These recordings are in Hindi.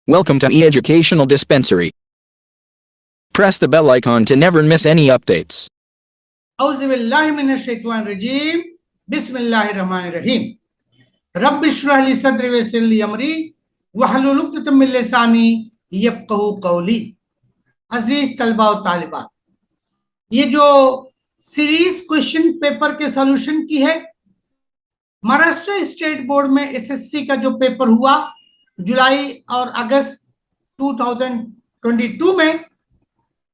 Welcome to e-Educational Dispensary. Press the bell icon to never miss any updates. औज़ुबिल्लाहिमिनश्शैतानिर्रजीम बिस्मिल्लाहिर्रहमानिर्रहीम रब्बि इश्रह ली सदरी वयस्सिर ली अमरी वहलुल उक़दतम मिन लिसानी यफ़क़हू क़ौली। अजीज तलबा और तालिबात, ये जो सीरीज क्वेश्चन पेपर के सॉल्यूशन की है, महाराष्ट्र स्टेट बोर्ड में एसएससी का जो पेपर हुआ जुलाई और अगस्त 2022 में,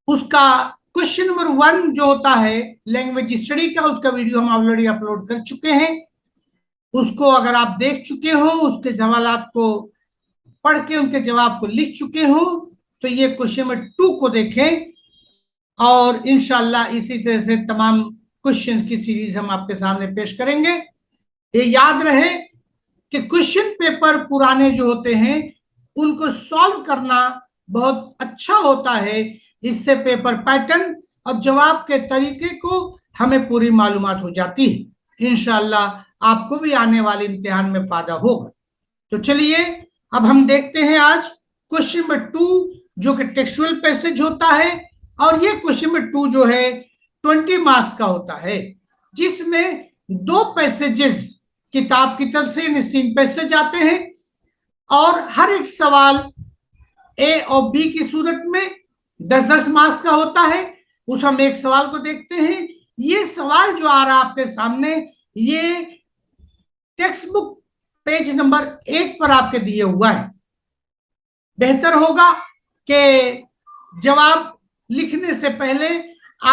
उसका क्वेश्चन नंबर 1 जो होता है लैंग्वेज स्टडी का, उसका वीडियो हम ऑलरेडी अपलोड कर चुके हैं। उसको अगर आप देख चुके हो, उसके सवालात को पढ़ के उनके जवाब को लिख चुके हो, तो ये क्वेश्चन नंबर 2 को देखें और इंशाल्लाह इसी तरह से तमाम क्वेश्चंस की सीरीज हम आपके सामने पेश करेंगे। ये याद रहे कि क्वेश्चन पेपर पुराने जो होते हैं उनको सॉल्व करना बहुत अच्छा होता है। इससे पेपर पैटर्न और जवाब के तरीके को हमें पूरी मालूमात हो जाती है। इंशाल्लाह आपको भी आने वाले इम्तिहान में फायदा होगा। तो चलिए अब हम देखते हैं आज क्वेश्चन नंबर 2 जो कि टेक्सचुअल पैसेज होता है, और ये क्वेश्चन नंबर 2 जो है 20 मार्क्स का होता है, जिसमें 2 पैसेजेस किताब की तरफ से निसीम पैसेज आते हैं और हर एक सवाल ए और बी की सूरत में 10-10 मार्क्स का होता है। उस हम एक सवाल को देखते हैं। ये सवाल जो आ रहा है आपके सामने, ये टेक्स्ट बुक पेज नंबर 8 पर आपके दिए हुआ है। बेहतर होगा कि जवाब लिखने से पहले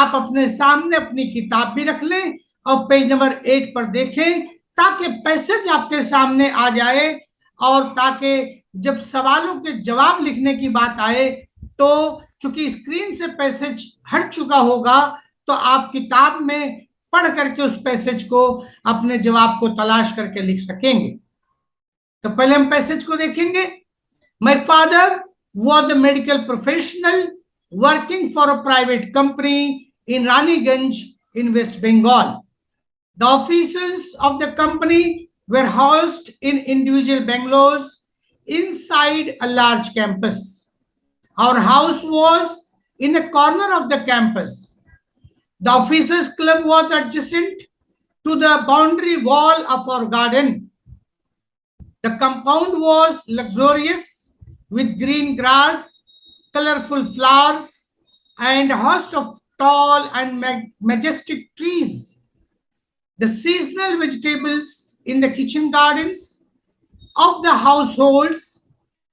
आप अपने सामने अपनी किताब भी रख लें और पेज नंबर 8 पर देखें, ताकि पैसेज आपके सामने आ जाए और ताकि जब सवालों के जवाब लिखने की बात आए तो चूंकि स्क्रीन से पैसेज हट चुका होगा, तो आप किताब में पढ़ करके उस पैसेज को अपने जवाब को तलाश करके लिख सकेंगे। तो पहले हम पैसेज को देखेंगे। My father was a medical professional working for a private company in Raniganj in West Bengal. The offices of the company were housed in individual bungalows inside a large campus. Our house was in a corner of the campus. The officers' club was adjacent to the boundary wall of our garden. The compound was luxurious with green grass, colorful flowers, and a host of tall and majestic trees. The seasonal vegetables in the kitchen gardens of the households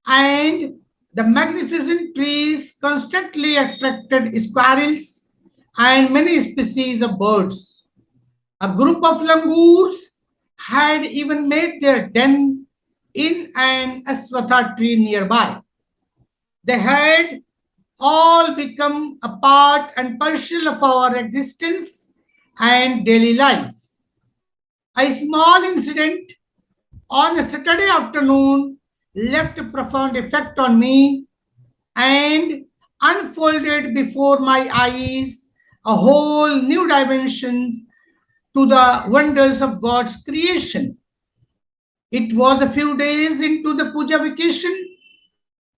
and the magnificent trees constantly attracted squirrels and many species of birds. A group of langurs had even made their den in an aswatha tree nearby. They had all become a part and parcel of our existence and daily life. A small incident on a Saturday afternoon left a profound effect on me and unfolded before my eyes a whole new dimension to the wonders of God's creation. It was a few days into the puja vacation.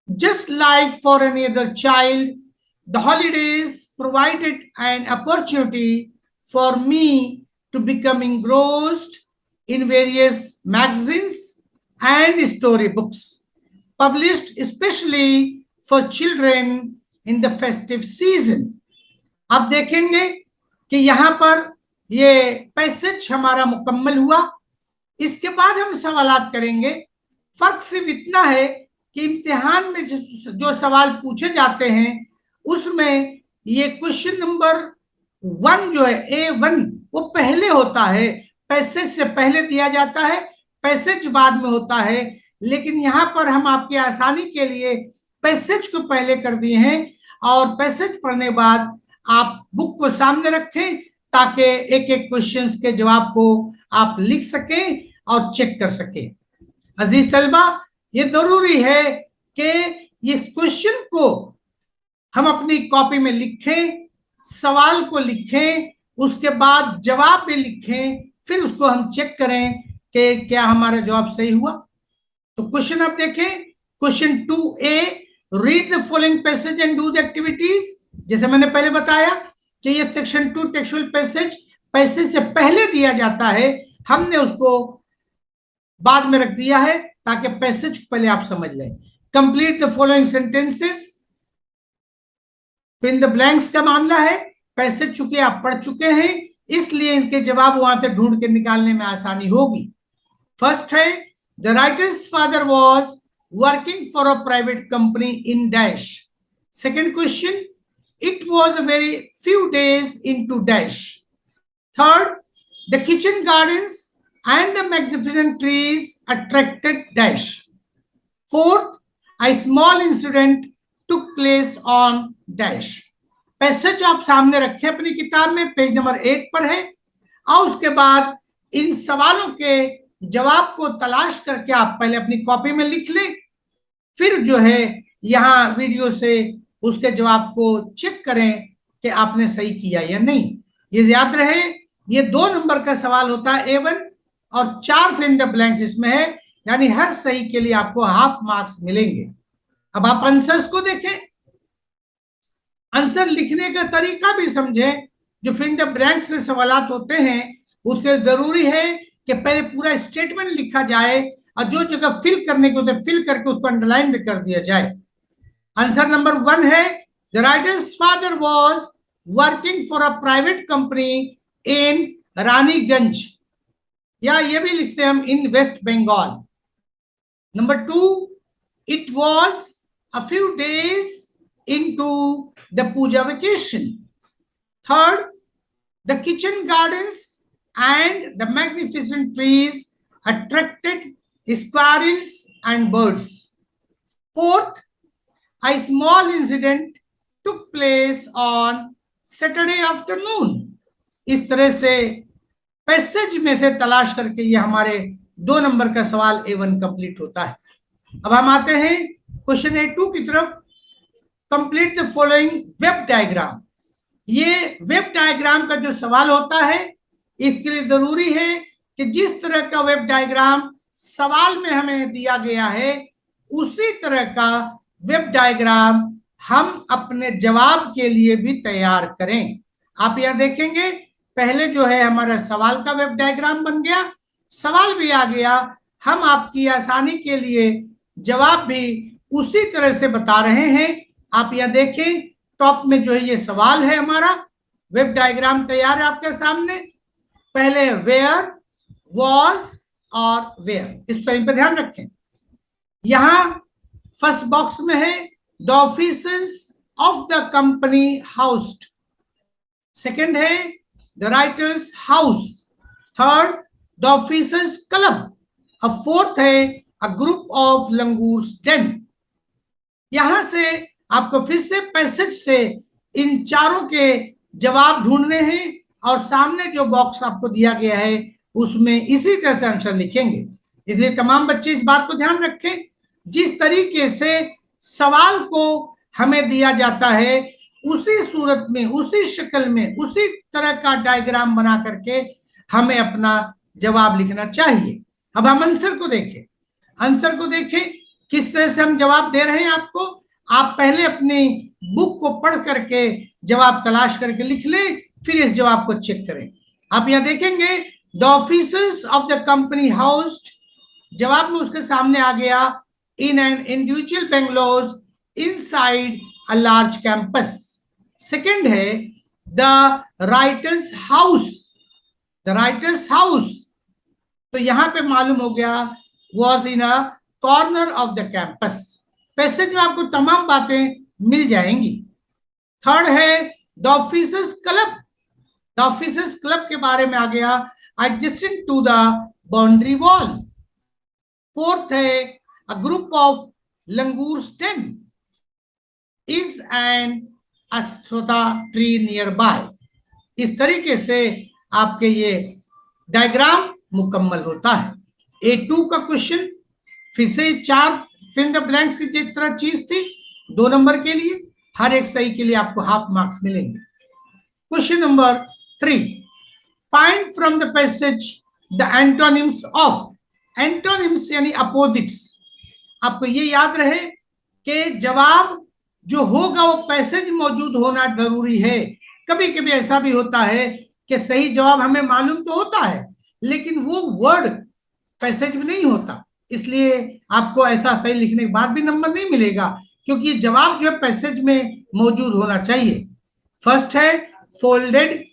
Just like for any other child, the holidays provided an opportunity for me to become engrossed in various magazines and storybooks published especially for children in the festive season. अब देखेंगे कि यहाँ पर ये पैसेज हमारा मुकम्मल हुआ। इसके बाद हम सवालात करेंगे। फर्क सिर्फ इतना है कि इम्तिहान में जो सवाल पूछे जाते हैं उसमें ये क्वेश्चन नंबर 1 जो है A1 वो पहले होता है, पैसेज से पहले दिया जाता है, पैसेज बाद में होता है। लेकिन यहाँ पर हम आपकी आसानी के लिए पैसेज को पहले कर दिए हैं और पैसेज पढ़ने बाद आप बुक को सामने रखें ताकि एक एक क्वेश्चंस के जवाब को आप लिख सकें और चेक कर सकें। अजीज तलबा, ये जरूरी है कि ये क्वेश्चन को हम अपनी कॉपी में लिखें, सवाल को लिखें, उसके बाद जवाब भी लिखें, फिर उसको हम चेक करें कि क्या हमारा जवाब सही हुआ। तो क्वेश्चन आप देखें question 2A, read the following passage and do the activities. जैसे मैंने पहले बताया कि ये सेक्शन 2 टेक्सुअल पैसेज से पहले दिया जाता है, हमने उसको बाद में रख दिया है ताकि पैसेज पहले आप समझ लें। कंप्लीट द फॉलोइंग सेंटेंसेस, फिर द ब्लैंक्स का मामला है, पैसेज चुके आप पढ़ चुके हैं, इसलिए इसके जवाब वहां से ढूंढ के निकालने में आसानी होगी। फर्स्ट है, the writer's father was working for a private company in dash. Second question, it was a very few days in to dash. Third, the kitchen gardens and the magnificent trees attracted dash. Fourth, a small incident took place on dash. Passage आप सामने रखे अपनी किताब में, पेज नंबर 8 पर है, और उसके बाद इन सवालों के जवाब को तलाश करके आप पहले अपनी कॉपी में लिख लें, फिर जो है यहाँ वीडियो से उसके जवाब को चेक करें कि आपने सही किया या नहीं। ये याद रहे, ये 2 नंबर का सवाल होता है A1 और 4 फिल इन द ब्लैंक्स इसमें है, यानी हर सही के लिए आपको हाफ मार्क्स मिलेंगे। अब आप आंसर्स को देखें, आंसर लिखने का तरीका भी समझें। जो फिल इन द ब्लैंक्स में सवालात होते हैं उसके जरूरी है कि पहले पूरा स्टेटमेंट लिखा जाए और जो जगह फिल करने को फिल करके उसको अंडरलाइन भी कर दिया जाए। आंसर नंबर 1 है, the writer's father was working for a private company in Raniganj, या ये भी लिखते हैं हम in West Bengal. Number 2, it was a few days into the puja vacation. Third, the kitchen gardens and the magnificent trees attracted squirrels and birds. Fourth, a small incident took place on Saturday afternoon. इस तरह से पैसेज में से तलाश करके ये हमारे 2 नंबर का सवाल A1 कंप्लीट होता है। अब हम आते हैं क्वेश्चन A2 की तरफ। Complete the following web diagram. ये वेब डायग्राम का जो सवाल होता है, इसके लिए जरूरी है कि जिस तरह का वेब डायग्राम सवाल में हमें दिया गया है उसी तरह का वेब डायग्राम हम अपने जवाब के लिए भी तैयार करें। आप यहां देखेंगे, पहले जो है हमारा सवाल का वेब डायग्राम बन गया, सवाल भी आ गया, हम आपकी आसानी के लिए जवाब भी उसी तरह से बता रहे हैं। आप यहां देखें, टॉप में जो है ये सवाल है, हमारा वेब डायग्राम तैयार है आपके सामने। पहले वेयर, वॉज और वेयर, इस पर ध्यान रखें। यहां फर्स्ट बॉक्स में है the offices of the company housed, second है the writer's house, third the officers club, अब फोर्थ है a group of langurs den। यहां से आपको फिर से पैसेज से इन चारों के जवाब ढूंढने हैं और सामने जो बॉक्स आपको दिया गया है उसमें इसी तरह से आंसर लिखेंगे। इसलिए तमाम बच्चे इस बात को ध्यान रखें, जिस तरीके से सवाल को हमें दिया जाता है उसी सूरत में, उसी शक्ल में, उसी तरह का डायग्राम बना करके हमें अपना जवाब लिखना चाहिए। अब हम आंसर को देखें, आंसर को देखें किस तरह से हम जवाब दे रहे हैं आपको। आप पहले अपनी बुक को पढ़ करके जवाब तलाश करके लिख लें, फिर इस जवाब को चेक करें। आप यहां देखेंगे the officers of the company housed, जवाब में उसके सामने आ गया in an individual Bangalore inside a large campus. Second है the writer's house, the writer's house, तो यहां पे मालूम हो गया was in a corner of the campus. Passage में आपको तमाम बातें मिल जाएंगी। थर्ड है the officers club, the officers club के बारे में आ गया adjacent to the boundary wall। Fourth है a group of langurs den is an aswatha tree nearby। इस तरीके से आपके ये डायग्राम मुकम्मल होता है। A2 का क्वेश्चन फिर से 4 फिल इन द ब्लैंक्स की जिस तरह चीज थी, 2 नंबर के लिए, हर एक सही के लिए आपको हाफ मार्क्स मिलेंगे। Question number 3, find from the passage the antonyms of, antonyms यानी अपोजिट्स, आपको ये याद रहे कि जवाब जो होगा वो पैसेज मौजूद होना जरूरी है। कभी कभी ऐसा भी होता है कि सही जवाब हमें मालूम तो होता है लेकिन वो वर्ड पैसेज में नहीं होता, इसलिए आपको ऐसा सही लिखने के बाद भी नंबर नहीं मिलेगा, क्योंकि जवाब जो है पैसेज में मौजूद होना चाहिए। फर्स्ट है folded,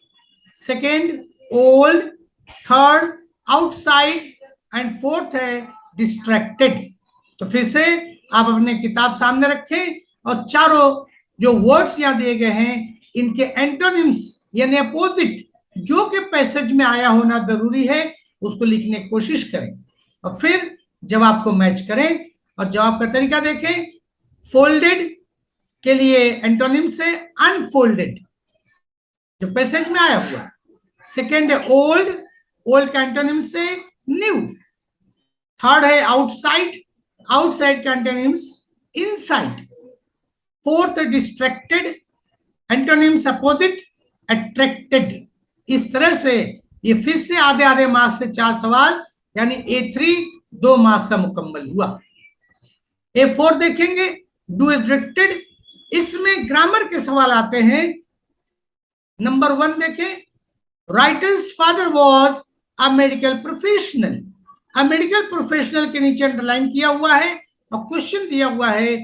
second old, third outside and fourth है डिस्ट्रैक्टेड। तो फिर से आप अपने किताब सामने रखें और चारों जो वर्ड्स यहां दिए गए हैं इनके एंटोनिम्स यानी अपोजिट जो कि पैसेज में आया होना जरूरी है उसको लिखने की कोशिश करें और फिर जवाब को मैच करें। और जवाब का तरीका देखें, फोल्डेड के लिए एंटोनिम से अनफोल्डेड जो पैसेज में आया हुआ है। सेकेंड है ओल्ड, ओल्ड का एंटोनिम से न्यू। थर्ड है आउटसाइड, आउटसाइड का antonyms inside. Fourth distracted, antonyms opposite attracted. इस तरह से ये फिर से आधे आधे मार्क्स से 4 सवाल यानी A3 2 मार्क्स का मुकम्मल हुआ। A4 देखेंगे, डू इज डायरेक्टेड, इसमें ग्रामर के सवाल आते हैं। नंबर 1 देखें, writers father was a medical professional. A medical professional के नीचे अंडरलाइन किया हुआ है और क्वेश्चन दिया हुआ है,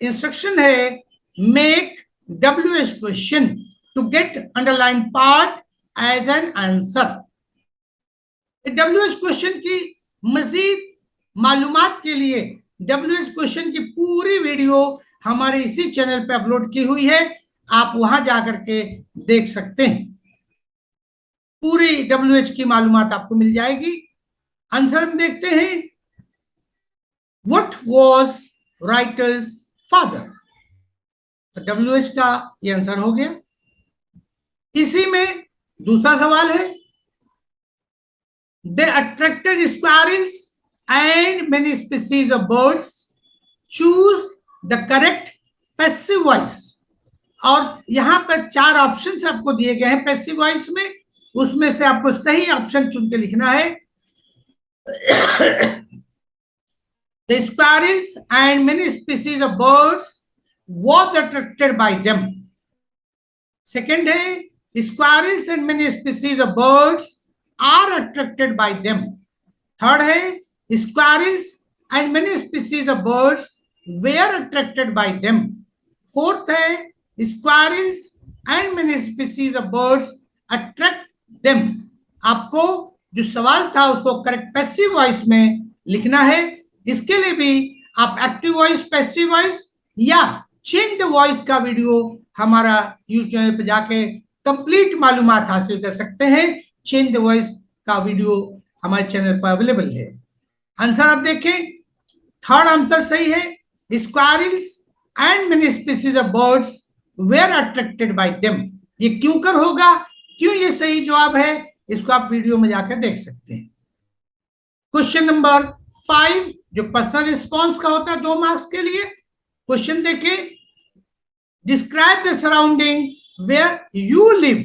इंस्ट्रक्शन है make WH question to get underline part as an answer. WH question की मजीद मालूमात के लिए WH क्वेश्चन की पूरी वीडियो हमारे इसी चैनल पे अपलोड की हुई है, आप वहां जाकर के देख सकते हैं, पूरी WH की मालूमात आपको मिल जाएगी। आंसर हम देखते हैं, व्हाट वाज राइटर्स फादर, तो WH का ये आंसर हो गया। इसी में दूसरा सवाल है, they attracted squirrels and many species of birds, choose the correct passive voice. और यहां पर 4 ऑप्शंस आपको दिए गए हैं पैसिव वॉइस में, उसमें से आपको सही ऑप्शन चुन के लिखना है। The squirrels and many species of birds was attracted by them. Second है, squirrels and many species of birds are attracted by them. Third है, squirrels and many species of birds were attracted by them. Fourth है, squirrels and many species of birds attract them. आपको जो सवाल था उसको करेक्ट पैसिव वॉइस में लिखना है। इसके लिए भी आप एक्टिव वॉइस, पैसिव वॉइस या चेंज द वॉइस का वीडियो हमारा यूट्यूब चैनल पे जाके कंप्लीट मालूमात हासिल कर सकते हैं। चेंज द वॉइस का वीडियो हमारे चैनल पर अवेलेबल है। आंसर आप देखें, थर्ड आंसर सही है, squirrels and many species of birds were attracted by them. ये क्यों कर होगा, क्यों ये सही जवाब है, इसको आप वीडियो में जाकर देख सकते हैं। क्वेश्चन नंबर 5 जो पर्सनल रिस्पॉन्स का होता है 2 मार्क्स के लिए, क्वेश्चन देखें, describe the surrounding where you live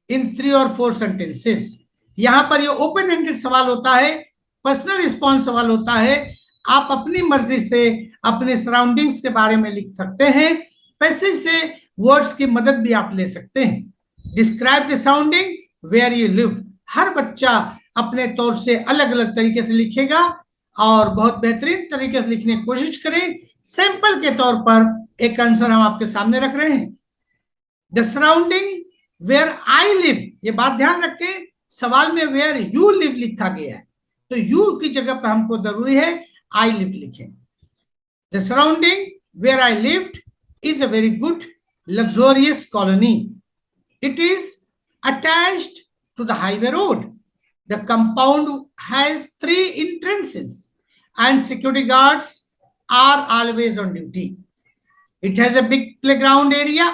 in 3 और 4 सेंटेंसेस। यहां पर ये ओपन एंडेड सवाल होता है, पर्सनल रिस्पॉन्स सवाल होता है, आप अपनी मर्जी से अपने सराउंडिंग्स के बारे में लिख सकते हैं, पैसेज से वर्ड्स की मदद भी आप ले सकते हैं। Describe the surrounding where you live, हर बच्चा अपने तौर से अलग अलग तरीके से लिखेगा और बहुत बेहतरीन तरीके से लिखने की कोशिश करें। सैंपल के तौर पर एक आंसर हम आपके सामने रख रहे हैं, the surrounding where I live. ये बात ध्यान रखें, सवाल में वेयर यू लिव लिखा गया है, तो यू की जगह पर हमको जरूरी है आई लिव लिखें। The surrounding where I lived is a very good luxurious colony, it is attached to the highway road. The compound has 3 entrances and security guards are always on duty. It has a big playground area,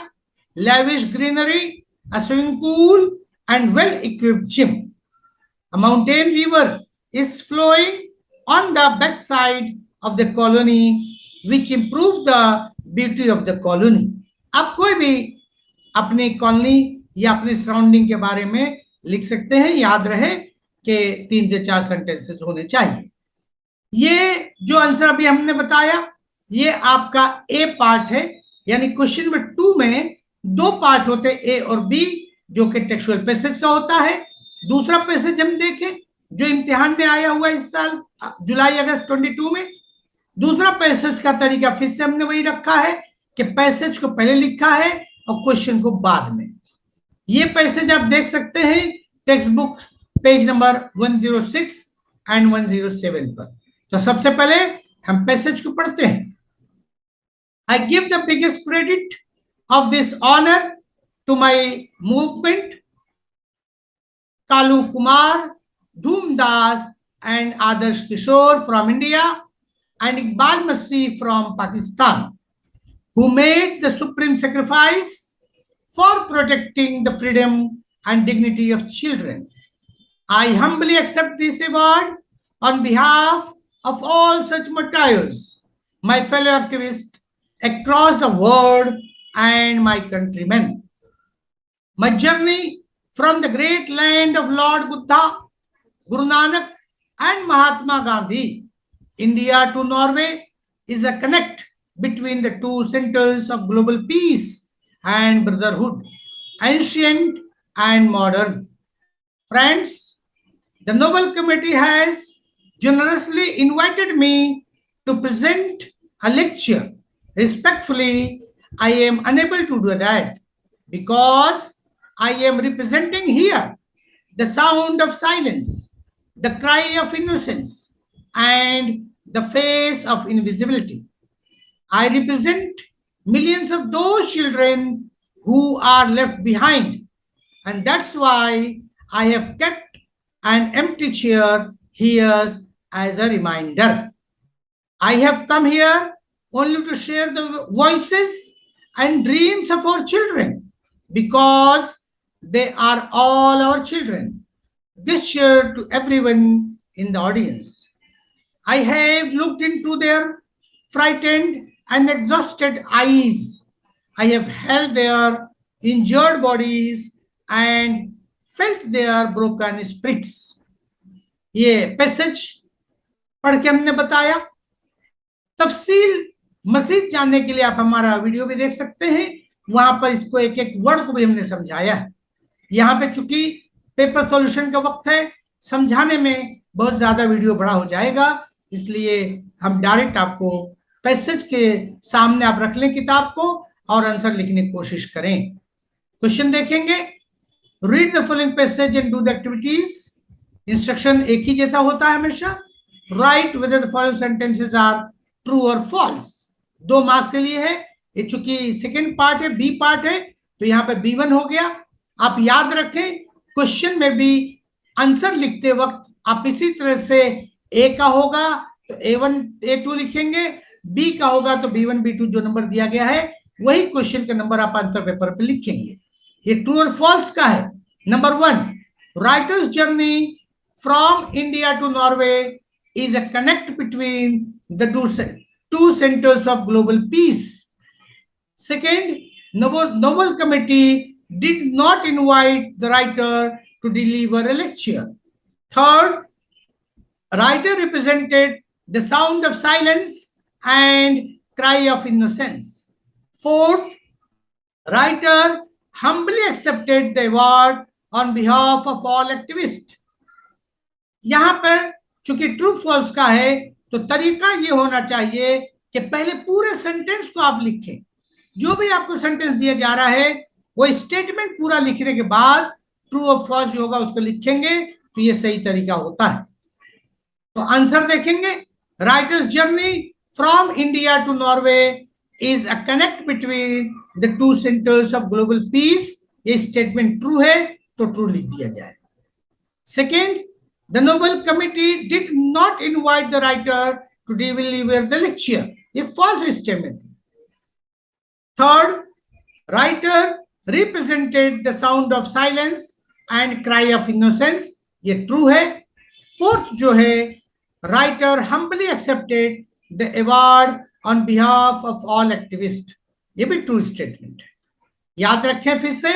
lavish greenery, a swimming pool and well-equipped gym. A mountain river is flowing on the backside of the colony which improves the beauty of the colony. आप कोई भी अपनी कॉलोनी या अपने सराउंडिंग के बारे में लिख सकते हैं। याद रहे कि 3 से 4 सेंटेंसेस होने चाहिए। ये जो आंसर अभी हमने बताया ये आपका ए पार्ट है, यानी क्वेश्चन नंबर 2 में दो पार्ट होते हैं, ए और बी, जो कि टेक्सुअल पैसेज का होता है। दूसरा पैसेज हम देखें जो इम्तिहान में आया हुआ इस साल जुलाई अगस्त 22 में। दूसरा पैसेज का तरीका फिर से हमने वही रखा है कि पैसेज को पहले लिखा है और क्वेश्चन को बाद में। ये पैसेज आप देख सकते हैं text book page number 106 and 107 पर। तो सबसे पहले हम पैसेज को पढ़ते हैं। I give the biggest credit of this honor to my movement, Kalu Kumar, Dhoom Das, and Adarsh Kishore from India, and Iqbal Masih from Pakistan, who made the supreme sacrifice for protecting the freedom and dignity of children. I humbly accept this award on behalf of all such martyrs, my fellow activists across the world and my countrymen. My journey from the great land of Lord Buddha, Guru Nanak, and Mahatma Gandhi, India to Norway, is a connect between the two centers of global peace and brotherhood, ancient and modern. Friends, the Nobel Committee has generously invited me to present a lecture. Respectfully, I am unable to do that because I am representing here the sound of silence, the cry of innocence, and the face of invisibility. I represent millions of those children who are left behind, and that's why I have kept an empty chair here as a reminder. I have come here only to share the voices and dreams of our children because they are all our children. This share to everyone in the audience. I have looked into their frightened and exhausted eyes. I have held their injured bodies and felt their broken spirits. ये पैसेज पढ़ के हमने बताया। तफसील मजीद जानने के लिए आप हमारा वीडियो भी देख सकते हैं, वहां पर इसको एक एक वर्ड को भी हमने समझाया है। यहाँ पे चूंकि पेपर सॉल्यूशन का वक्त है, समझाने में बहुत ज्यादा वीडियो बड़ा हो जाएगा, इसलिए हम डायरेक्ट आपको पैसेज के सामने आप रख लें किताब को और आंसर लिखने की कोशिश करें। क्वेश्चन देखेंगे, read the following passage and do the activities. Instruction एक ही जैसा होता है हमेशा। Write whether the following sentences are true और फॉल्स। 2 मार्क्स के लिए है, ये चूंकि सेकेंड पार्ट है, बी पार्ट है, तो यहाँ पे B1 हो गया। आप याद रखें क्वेश्चन में भी आंसर लिखते वक्त आप इसी तरह से ए का होगा तो A1 A2 लिखेंगे, बी का होगा तो B1 B2 जो नंबर दिया गया है वही क्वेश्चन का नंबर आप आंसर पेपर पे लिखेंगे। ये ट्रू और फॉल्स का है। Number 1, writer's journey from India to Norway is a connect between the two centers of global peace. Second, Nobel Committee did not invite the writer to deliver a lecture. Third, writer represented the sound of silence and cry of innocence. Fourth, writer humbly accepted the award on behalf of all activists. यहाँ पर चूंकि ट्रू फॉल्स का है तो तरीका ये होना चाहिए कि पहले पूरे सेंटेंस को आप लिखें। जो भी आपको सेंटेंस दिया जा रहा है वो स्टेटमेंट पूरा लिखने के बाद ट्रू और फॉल्स जो होगा उसको लिखेंगे, तो ये सही तरीका होता है। तो आंसर देखेंगे, writer's journey from India to Norway is a connect between the two centres of global peace. ये स्टेटमेंट ट्रू है तो ट्रू लिख दिया जाए। Second, the Nobel Committee did not invite the writer to deliver the lecture. A false statement. Third, writer represented the sound of silence and cry of innocence. ये true है। Fourth जो है, writer humbly accepted the award on behalf of all activists. ये भी true statement है। याद रखें फिर से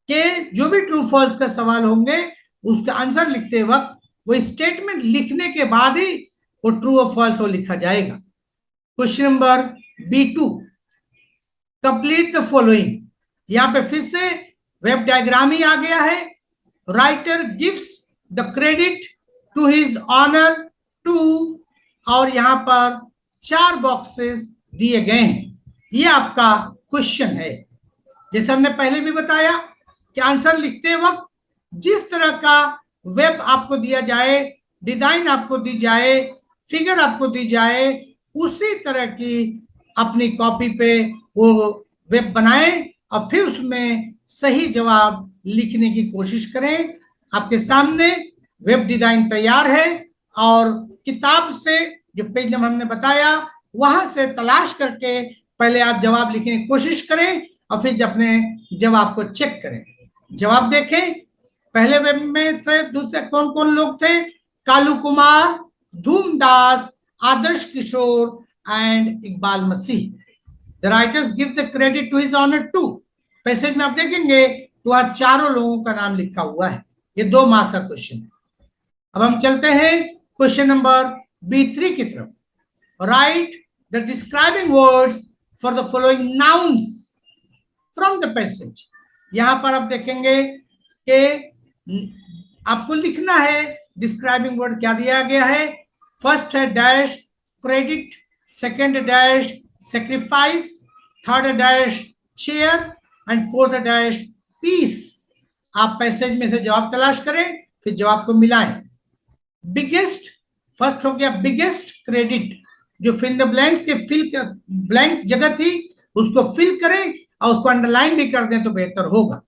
कि जो भी true false का सवाल होंगे उसका आंसर लिखते वक्त वो स्टेटमेंट लिखने के बाद ही वो ट्रू और फॉल्स वो लिखा जाएगा। Question number B2, complete the following. यहां पे फिर से वेब डायग्राम ही आ गया है। Writer gives the credit to his honour to, और यहां पर 4 बॉक्सेस दिए गए हैं। ये आपका क्वेश्चन है। जैसे हमने पहले भी बताया कि आंसर लिखते वक्त जिस तरह का वेब आपको दिया जाए, डिजाइन आपको दी जाए, फिगर आपको दी जाए, उसी तरह की अपनी कॉपी पे वो वेब बनाएं और फिर उसमें सही जवाब लिखने की कोशिश करें। आपके सामने वेब डिजाइन तैयार है और किताब से जो पेज नंबर हमने बताया वहां से तलाश करके पहले आप जवाब लिखने की कोशिश करें और फिर अपने जवाब को चेक करें। जवाब देखें। पहले वेब में से दूसरे कौन कौन लोग थे? Kalu Kumar, Dhumdas, Adarsh Kishore and Iqbal Masih. The writers give the credit to his honour to. Passage में आप देखेंगे तो वहां चारों लोगों का नाम लिखा हुआ है। ये 2 मार्क्स का क्वेश्चन है। अब हम चलते हैं क्वेश्चन नंबर B3 की तरफ। Right the describing words for the following nouns from the passage. यहां पर आप देखेंगे कि आपको लिखना है डिस्क्राइबिंग वर्ड क्या दिया गया है। फर्स्ट है dash credit, second dash sacrifice, third dash chair and fourth dash peace. आप पैसेज में से जवाब तलाश करें, फिर जवाब को मिलाएं। बिगेस्ट, फर्स्ट हो गया बिगेस्ट क्रेडिट, जो फिल द ब्लैंक्स के फिल ब्लैंक जगह थी उसको फिल करें और उसको अंडरलाइन भी कर दें तो बेहतर होगा।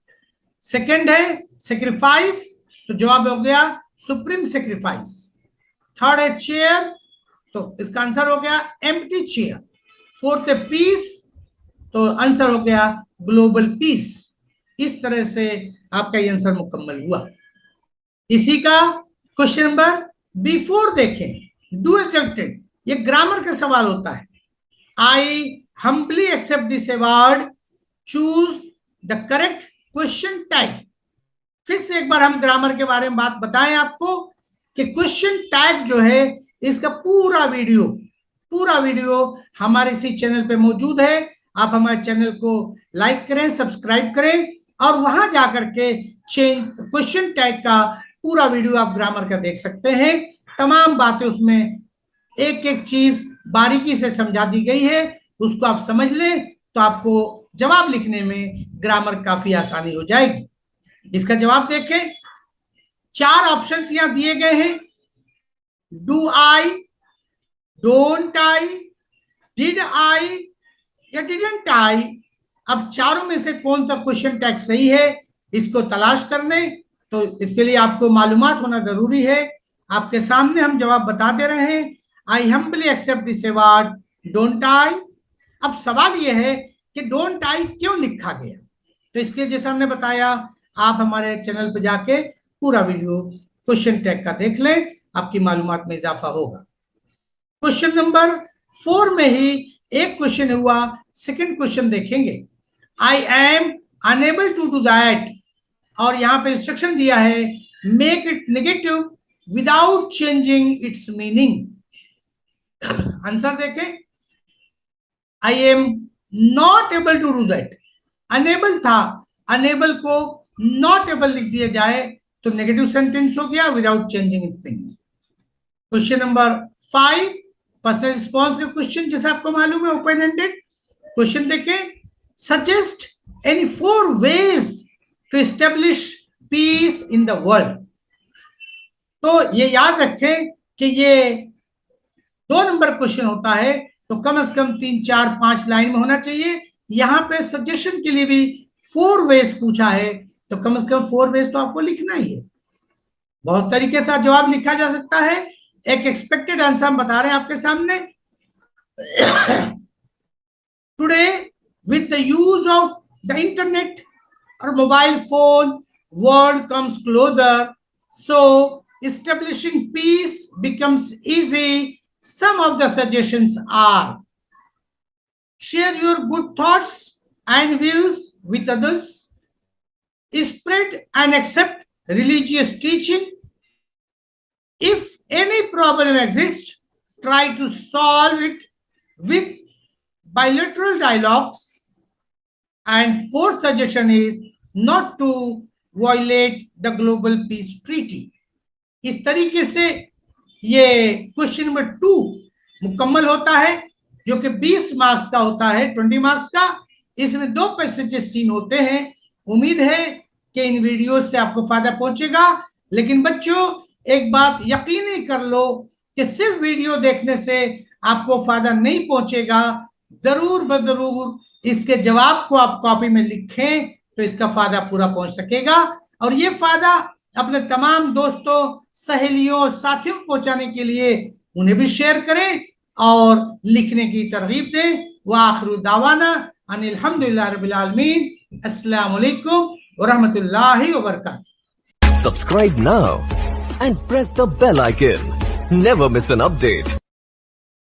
सेकंड है सेक्रीफाइस, तो जवाब हो गया सुप्रीम सेक्रीफाइस। थर्ड है चेयर, तो इसका आंसर हो गया एम्प्टी चेयर। फोर्थ है पीस, तो आंसर हो गया ग्लोबल पीस। इस तरह से आपका ये आंसर मुकम्मल हुआ। इसी का क्वेश्चन नंबर B4 देखें। डू एडजक्टेड, ये ग्रामर का सवाल होता है। I humbly accept this award, choose the correct question tag. फिर से एक बार हम ग्रामर के बारे में बात बताएं आपको कि क्वेश्चन टैग जो है इसका पूरा वीडियो हमारे इसी चैनल पे मौजूद है। आप हमारे चैनल को लाइक करें, सब्सक्राइब करें और वहां जाकर के क्वेश्चन टैग का पूरा वीडियो आप ग्रामर का देख सकते हैं। तमाम बातें उसमें एक एक चीज बारीकी से समझा दी गई है। उसको आप समझ लें तो आपको जवाब लिखने में ग्रामर काफी आसानी हो जाएगी। इसका जवाब देखें। 4 ऑप्शंस यहां दिए गए हैं। Do I, don't I, did I या डिडंट आई। अब चारों में से कौन सा क्वेश्चन टैग सही है इसको तलाश करने, तो इसके लिए आपको मालूमात होना जरूरी है। आपके सामने हम जवाब बता दे रहे हैं। I humbly accept this award, don't I. अब सवाल यह है कि डोंट आई क्यों लिखा गया, तो इसके जैसे हमने बताया आप हमारे चैनल पर जाके पूरा वीडियो क्वेश्चन टैग का देख लें, आपकी मालूमात में इजाफा होगा। क्वेश्चन नंबर 4 में ही एक क्वेश्चन हुआ, सेकंड क्वेश्चन देखेंगे। I am unable to do that, और यहां पे इंस्ट्रक्शन दिया है make it negative without changing its meaning. Answer देखें। I am not able to do that, unable था, अनेबल को नॉट एबल लिख दिया जाए तो नेगेटिव सेंटेंस हो गया without changing it meaning. Question number 5 personal response के क्वेश्चन, जैसे आपको मालूम है ओपन एंडेड क्वेश्चन। देखें। Suggest any 4 ways to establish peace in the world. तो ये याद रखें कि ये 2 नंबर क्वेश्चन होता है, तो कम से कम 3, 4, 5 लाइन में होना चाहिए। यहां पे सजेशन के लिए भी 4 वेज पूछा है, तो कम से कम 4 वेज तो आपको लिखना ही है। बहुत तरीके से जवाब लिखा जा सकता है। एक एक्सपेक्टेड आंसर हम बता रहे हैं आपके सामने। Today with the use of the internet और mobile phone, world comes closer, so establishing peace becomes easy. Some of the suggestions are: share your good thoughts and views with others, spread and accept religious teaching, if any problem exists, try to solve it with bilateral dialogues. And fourth suggestion is not to violate the global peace treaty. इस तरीके से ये क्वेश्चन नंबर 2 मुकम्मल होता है, जो कि 20 मार्क्स का होता है, 20 मार्क्स का। इसमें 2 पैसेजेस सीन होते हैं। उम्मीद है कि इन वीडियो से आपको फायदा पहुंचेगा, लेकिन बच्चों एक बात यकीनी कर लो कि सिर्फ वीडियो देखने से आपको फायदा नहीं पहुंचेगा। जरूर बजरूर इसके जवाब को आप कॉपी में लिखें, तो इसका फायदा पूरा पहुंच सकेगा। और ये फायदा अपने तमाम दोस्तों, सहेलियों, साथियों को पहुंचाने के लिए उन्हें भी शेयर करें और लिखने की तरगीब दें। व आखिरु दावाना अनिल हम्दुलिल्लाह रब्बिल आलमीन। अस्सलामु अलैकुम व रहमतुल्लाहि व बरकातुहू। Subscribe now and press the bell icon. Never miss an update.